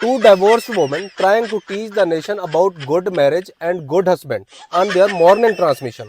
2 divorced women trying to teach the nation about good marriage and good husband on their morning transmission.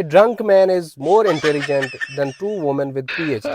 A drunk man is more intelligent than 2 women with PhD.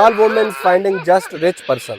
All women finding just rich person.